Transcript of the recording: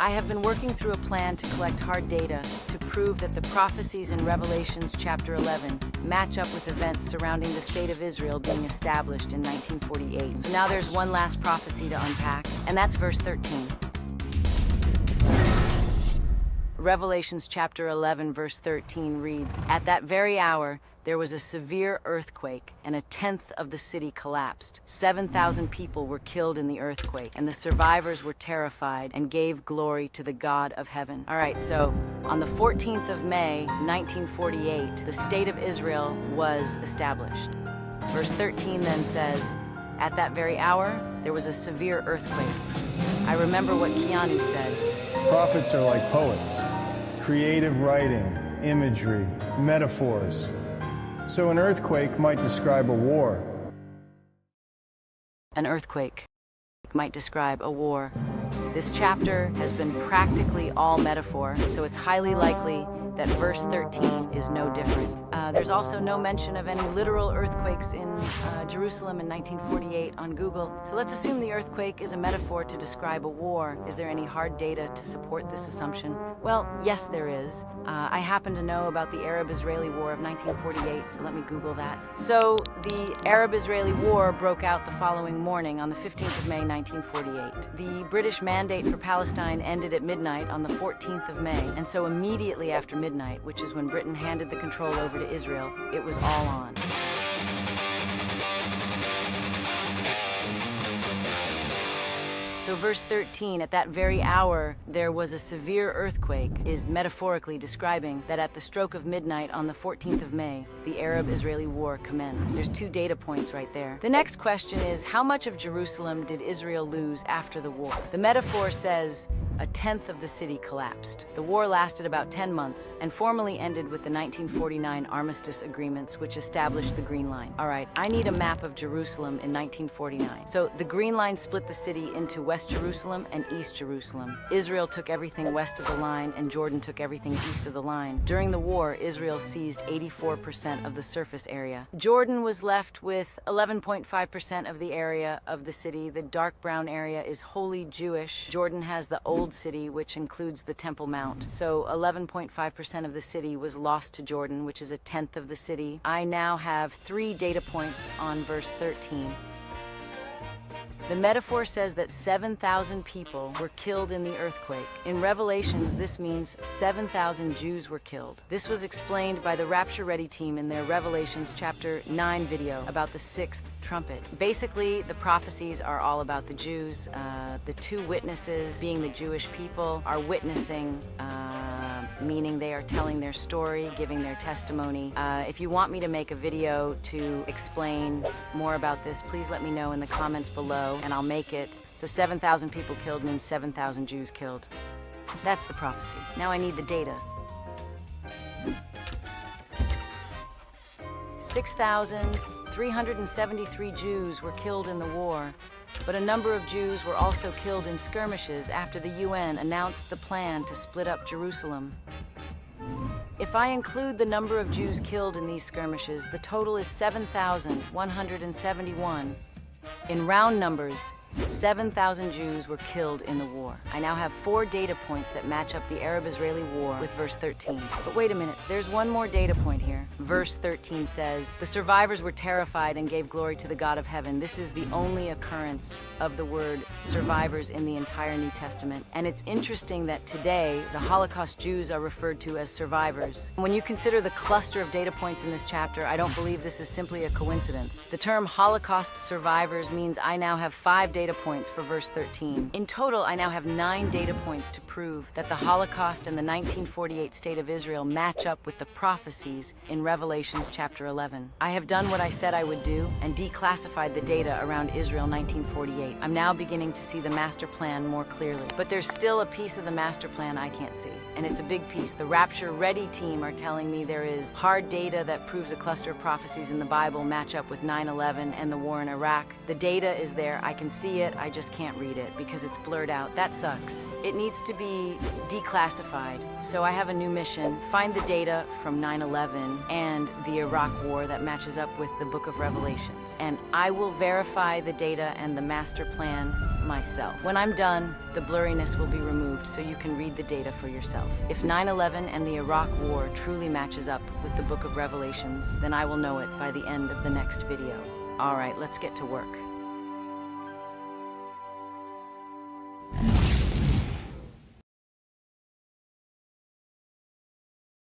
I have been working through a plan to collect hard data to prove that the prophecies in Revelations chapter 11 match up with events surrounding the state of Israel being established in 1948. So now there's one last prophecy to unpack, and that's verse 13. Revelations chapter 11 verse 13 reads, "At that very hour there was a severe earthquake, and a tenth of the city collapsed. 7,000 people were killed in the earthquake, and the survivors were terrified and gave glory to the God of heaven." All right, so on the 14th of May, 1948, the state of Israel was established. Verse 13 then says, "At that very hour there was a severe earthquake." I remember what Keanu said. Prophets are like poets. Creative writing, imagery, metaphors. So an earthquake might describe a war. An earthquake might describe a war. This chapter has been practically all metaphor, so it's highly likely that verse 13 is no different. There's also no mention of any literal earthquakes in Jerusalem in 1948 on Google. So let's assume the earthquake is a metaphor to describe a war. Is there any hard data to support this assumption? Well, yes, there is. I happen to know about the Arab-Israeli War of 1948, so let me Google that. So the Arab-Israeli War broke out the following morning on the 15th of May, 1948. The British mandate for Palestine ended at midnight on the 14th of May, and so immediately after midnight, which is when Britain handed the control over to Israel, it was all on. So verse 13, "At that very hour there was a severe earthquake," is metaphorically describing that at the stroke of midnight on the 14th of May, the Arab-Israeli War commenced. There's 2 data points right there. The next question is, how much of Jerusalem did Israel lose after the war? The metaphor says a tenth of the city collapsed. The war lasted about 10 months and formally ended with the 1949 armistice agreements, which established the Green Line. All right, I need a map of Jerusalem in 1949. So the Green Line split the city into West Jerusalem and East Jerusalem. Israel took everything west of the line and Jordan took everything east of the line. During the war, Israel seized 84% of the surface area. Jordan was left with 11.5% of the area of the city. The dark brown area is wholly Jewish. Jordan has the Old City, which includes the Temple Mount. So 11.5% of the city was lost to Jordan, which is a tenth of the city. I now have 3 data points on verse 13. The metaphor says that 7,000 people were killed in the earthquake. In Revelations, this means 7,000 Jews were killed. This was explained by the Rapture Ready team in their Revelations chapter 9 video about the 6th trumpet. Basically, the prophecies are all about the Jews. The 2 witnesses, being the Jewish people, are witnessing, meaning they are telling their story, giving their testimony. If you want me to make a video to explain more about this, please let me know in the comments below, and I'll make it. So 7,000 people killed means 7,000 Jews killed. That's the prophecy. Now I need the data. 6,373 Jews were killed in the war, but a number of Jews were also killed in skirmishes after the UN announced the plan to split up Jerusalem. If I include the number of Jews killed in these skirmishes, the total is 7,171. In round numbers, 7,000 Jews were killed in the war. I now have 4 data points that match up the Arab-Israeli war with verse 13. But wait a minute, there's one more data point here. Verse 13 says, "The survivors were terrified and gave glory to the God of heaven." This is the only occurrence of the word survivors in the entire New Testament. And it's interesting that today, the Holocaust Jews are referred to as survivors. When you consider the cluster of data points in this chapter, I don't believe this is simply a coincidence. The term Holocaust survivors means I now have 5 data points for verse 13. In total, I now have 9 data points to prove that the Holocaust and the 1948 state of Israel match up with the prophecies in Revelations chapter 11. I have done what I said I would do and declassified the data around Israel 1948. I'm now beginning to see the master plan more clearly. But there's still a piece of the master plan I can't see, and it's a big piece. The Rapture Ready team are telling me there is hard data that proves a cluster of prophecies in the Bible match up with 9/11 and the war in Iraq. The data is there. I can see see it, I just can't read it because it's blurred out. That sucks. It needs to be declassified. So I have a new mission. Find the data from 9/11 and the Iraq War that matches up with the Book of Revelations. And I will verify the data and the master plan myself. When I'm done, the blurriness will be removed so you can read the data for yourself. If 9/11 and the Iraq War truly matches up with the Book of Revelations, then I will know it by the end of the next video. All right, let's get to work.